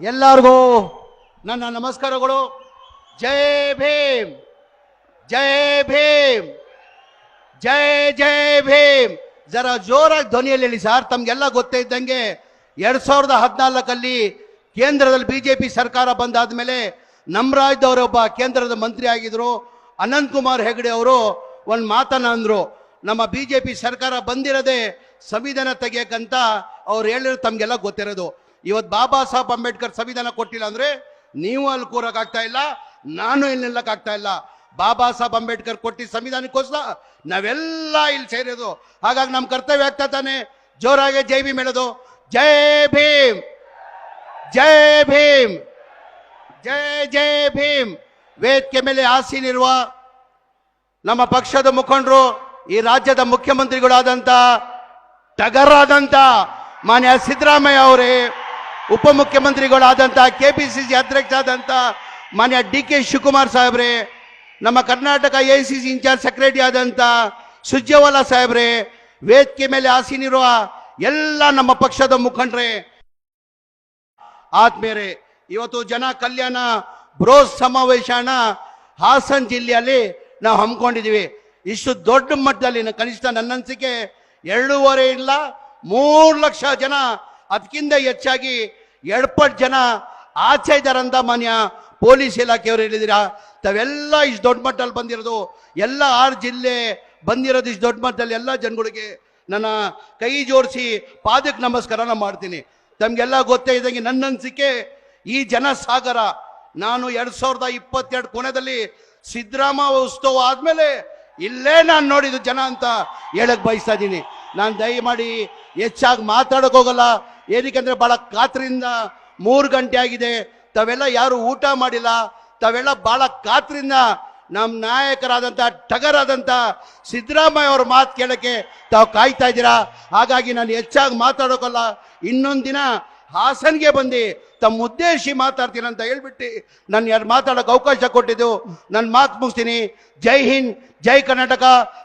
ಎಲ್ಲರಿಗೂ ನನ್ನ ನಮಸ್ಕಾರಗಳು. ಜೈ ಭೀಮ್, ಜೈ ಭೀಮ್, ಜೈ ಜೈ ಭೀಮ್. ಜರ ಜೋರಾಗಿ ಧ್ವನಿಯಲ್ಲಿ ಹೇಳಿ ಸರ್. ತಮ್ಗೆಲ್ಲ ಗೊತ್ತೇ ಇದ್ದಂಗೆ 2014 ಕೇಂದ್ರದಲ್ಲಿ ಬಿಜೆಪಿ ಸರ್ಕಾರ ಬಂದಾದ ಮೇಲೆ ನಮ್ಮ ರಾಜ್ಯದವರೊಬ್ಬ ಕೇಂದ್ರದ ಮಂತ್ರಿ ಆಗಿದ್ರು ಅನಂತ್ ಕುಮಾರ್ ಹೆಗಡೆ ಅವರು ಒಂದು ಮಾತನ್ನ ಅಂದ್ರು. ನಮ್ಮ ಬಿಜೆಪಿ ಸರ್ಕಾರ ಬಂದಿರದೆ ಸಂವಿಧಾನ ತೆಗಿಯಕ್ಕಂತ ಅವ್ರು ಹೇಳಿರೋ ತಮ್ಗೆಲ್ಲ ಗೊತ್ತಿರೋದು. ಇವತ್ತು ಬಾಬಾ ಸಾಹೇಬ್ ಅಂಬೇಡ್ಕರ್ ಸಂವಿಧಾನ ಕೊಟ್ಟಿಲ್ಲ ಅಂದ್ರೆ ನೀವು ಅಲ್ಲಿ ಕೂರಕ್ಕಾಗ್ತಾ ಇಲ್ಲ, ನಾನು ಇಲ್ಲಿ ನಿಲ್ಲಕ್ಕಾಗ್ತಾ ಇಲ್ಲ. ಬಾಬಾ ಸಾಹೇಬ್ ಅಂಬೇಡ್ಕರ್ ಕೊಟ್ಟಿದ್ದ ಸಂವಿಧಾನಕ್ಕೋಸ್ಕರ ನಾವೆಲ್ಲ ಇಲ್ಲಿ ಸೇರೋದು. ಹಾಗಾಗಿ ನಮ್ಮ ಕರ್ತವ್ಯ ಆಗ್ತಾ ತಾನೆ ಜೋರಾಗಿ ಜೈ ಭೀಮ್ ಹೇಳೋದು. ಜೈ ಭೀಮ್, ಜೈ ಭೀಮ್, ಜೈ ಜೈ ಭೀಮ್. ವೇದಿಕೆ ಮೇಲೆ ಆಸೀನಿರುವ ನಮ್ಮ ಪಕ್ಷದ ಮುಖಂಡರು, ಈ ರಾಜ್ಯದ ಮುಖ್ಯಮಂತ್ರಿಗಳಾದಂತ ಟಗರಾದಂತ ಮಾನ್ಯ ಸಿದ್ದರಾಮಯ್ಯ ಅವರೇ, ಉಪಮುಖ್ಯಮಂತ್ರಿಗಳಾದಂಥ ಕೆಪಿಸಿಸಿ ಅಧ್ಯಕ್ಷರಾದಂಥ ಮಾನ್ಯ DK ಶಿವಕುಮಾರ್ ಸಾಹೇಬ್ರೆ, ನಮ್ಮ ಕರ್ನಾಟಕ AICC ಇನ್ಚಾರ್ಜ್ ಸೆಕ್ರೆಟರಿ ಆದಂಥ ಸುರ್ಜೇವಾಲಾ ಸಾಹೇಬ್ರೆ, ವೇದಿಕೆ ಮೇಲೆ ಆಸೀನಿರುವ ಎಲ್ಲ ನಮ್ಮ ಪಕ್ಷದ ಮುಖಂಡರೇ, ಆದ್ಮೇಲೆ ಇವತ್ತು ಜನ ಕಲ್ಯಾಣ ಬ್ರೋಸ್ ಸಮಾವೇಶನ ಹಾಸನ್ ಜಿಲ್ಲೆಯಲ್ಲಿ ನಾವು ಹಮ್ಮಿಕೊಂಡಿದ್ದೀವಿ. ಇಷ್ಟು ದೊಡ್ಡ ಮಟ್ಟದಲ್ಲಿ ಕನಿಷ್ಠ ನನ್ನ ಅನಿಸಿಕೆ 2.5 ಇಲ್ಲ 3 ಲಕ್ಷ ಜನ, ಅದಕ್ಕಿಂತ ಹೆಚ್ಚಾಗಿ 2 ಪಟ್ಟು ಜನ ಆಚೆ ಇದ್ದಾರಂತ ಮಾನ್ಯ ಪೊಲೀಸ್ ಇಲಾಖೆಯವರು ಹೇಳಿದಿರಾ. ತಾವೆಲ್ಲ ಇಷ್ಟು ದೊಡ್ಡ ಮಟ್ಟದಲ್ಲಿ ಬಂದಿರೋದು, ಎಲ್ಲ 6 ಜಿಲ್ಲೆ ಬಂದಿರೋದು ಇಷ್ಟು ದೊಡ್ಡ ಮಟ್ಟದಲ್ಲಿ ಎಲ್ಲ ಜನಗಳಿಗೆ ನನ್ನ ಕೈ ಜೋಡಿಸಿ ಪಾದಕ್ಕೆ ನಮಸ್ಕಾರನ ಮಾಡ್ತೀನಿ. ತಮಗೆಲ್ಲ ಗೊತ್ತೇ ಇದ್ದಂಗೆ ನನ್ನ ಅನಿಸಿಕೆ ಈ ಜನ ಸಾಗರ. ನಾನು 2022 ಕೊನೆಯಲ್ಲಿ ಸಿದ್ದರಾಮಯ್ಯ ಉತ್ಸವ ಆದ್ಮೇಲೆ ಇಲ್ಲೇ ನಾನು ನೋಡಿದ್ದು ಜನ ಅಂತ ಹೇಳಕ್ ಬಯಸ್ತಾ ಇದ್ದೀನಿ. ನಾನು ದಯಮಾಡಿ ಹೆಚ್ಚಾಗಿ ಮಾತಾಡಕ್ ಹೋಗಲ್ಲ. ಏನಕ್ಕೆ ಬಹಳ ಕಾತ್ರಿಂದ 3 ಗಂಟೆ ಆಗಿದೆ. ತಾವೆಲ್ಲ ಯಾರು ಊಟ ಮಾಡಿಲ್ಲ. ತಾವೆಲ್ಲ ಬಹಳ ಕಾತ್ರಿಂದ ನಮ್ಮ ನಾಯಕರಾದಂಥ ಟಗರಾದಂಥ ಸಿದ್ದರಾಮಯ್ಯ ಅವ್ರ ಮಾತು ಕೇಳಕ್ಕೆ ತಾವು ಕಾಯ್ತಾ ಇದ್ದೀರಾ. ಹಾಗಾಗಿ ನಾನು ಹೆಚ್ಚಾಗಿ ಮಾತಾಡೋಕಲ್ಲ. ಇನ್ನೊಂದು ದಿನ ಹಾಸನ್ಗೆ ಬಂದು ತಮ್ಮ ಉದ್ದೇಶಿ ಮಾತಾಡ್ತೀನಿ ಅಂತ ಹೇಳ್ಬಿಟ್ಟು ನಾನು ಯಾರು ಮಾತಾಡೋಕೆ ಅವಕಾಶ ಕೊಟ್ಟಿದ್ದು ನನ್ನ ಮಾತು ಮುಗಿಸ್ತೀನಿ. ಜೈ ಹಿಂದ್, ಜೈ ಕರ್ನಾಟಕ.